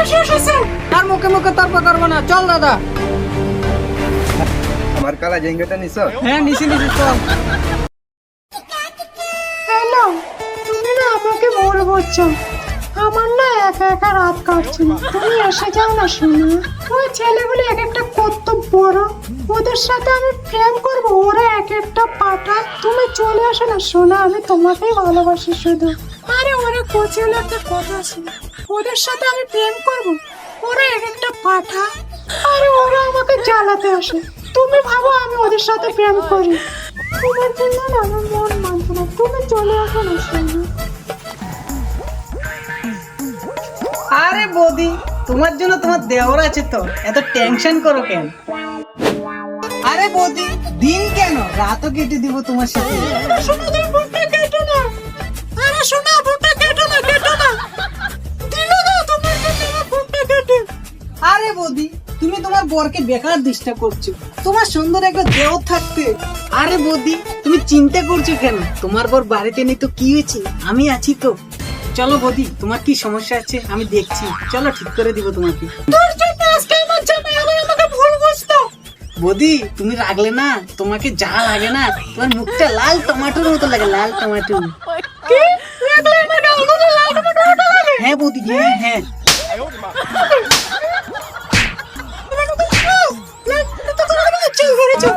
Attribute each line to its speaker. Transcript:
Speaker 1: আর মুখে মুখে তর্ক করবো না, চল দাদা।
Speaker 2: আমার কালা জেঙ্গাটা নিছ?
Speaker 1: হ্যাঁ নিছি চল।
Speaker 3: হ্যালো, তুমি না আমাকে ভুল বুঝছো। আমার না একা একা রাত কাটছে না, তুমি এসে যাও না শোনা। ওই ছেলেগুলি এক একটা কত বড়, ওদের সাথে আমি প্রেম করবো, ওরা এক একটা পাঠা। তুমি চলে আসো না শোনা, আমি তোমাকেই ভালোবাসি শুধু। আরে ওরা কোচিল একটা কথা আছে, ওদের সাথে আমি প্রেম করবো, ওরা এক একটা পাঠা। আরে ওরা আমাকে জ্বালাতে আসে, তুমি ভাবো আমি ওদের সাথে প্রেম করি? তোমার জন্য না আমার মন মানছে না, তুমি চলে আসো না শোনা।
Speaker 1: আরে বৌদি, তোমার জন্য তোমার দেওর আছে তো, এত টেনশন করো কেন? আরে বৌদি, দিন কেন রাতও কেটে দিব তোমার সাথে।
Speaker 3: শোনো, তুমি বুকটা কেটো না। আরে শোনো, বুকটা কেটো না, কেটো না। দিলো না তোমার জন্য আমার বুকটা কেটে।
Speaker 1: আরে বৌদি, তুমি তোমার বরকে বেকার ডিস্টার্ব করছো, তোমার সুন্দর একটা দেও থাকতে। আরে বৌদি, তুমি চিন্তা করছো কেন? তোমার বর বাড়িতে নেই তো কি হয়েছে, আমি আছি তো। চলো বৌদি, তোমার কি সমস্যা আছে আমি দেখছি, চলো ঠিক করে দিব তোমাকে।
Speaker 3: তোর জন্য আজকে আমার জামাই আমাকে ভুল বুঝতো।
Speaker 1: বৌদি, তুমি রাগলে না, তোমাকে যা লাগে না, তোমার মুখটা লাল টমাটোর মতো লাগে, লাল টমাটো।
Speaker 3: কি লাগলে আমাকে আগুনে লাল টমেটো লাগে?
Speaker 1: হ্যাঁ বৌদি, হ্যাঁ হ্যাঁ।
Speaker 3: চল ঘরে চল।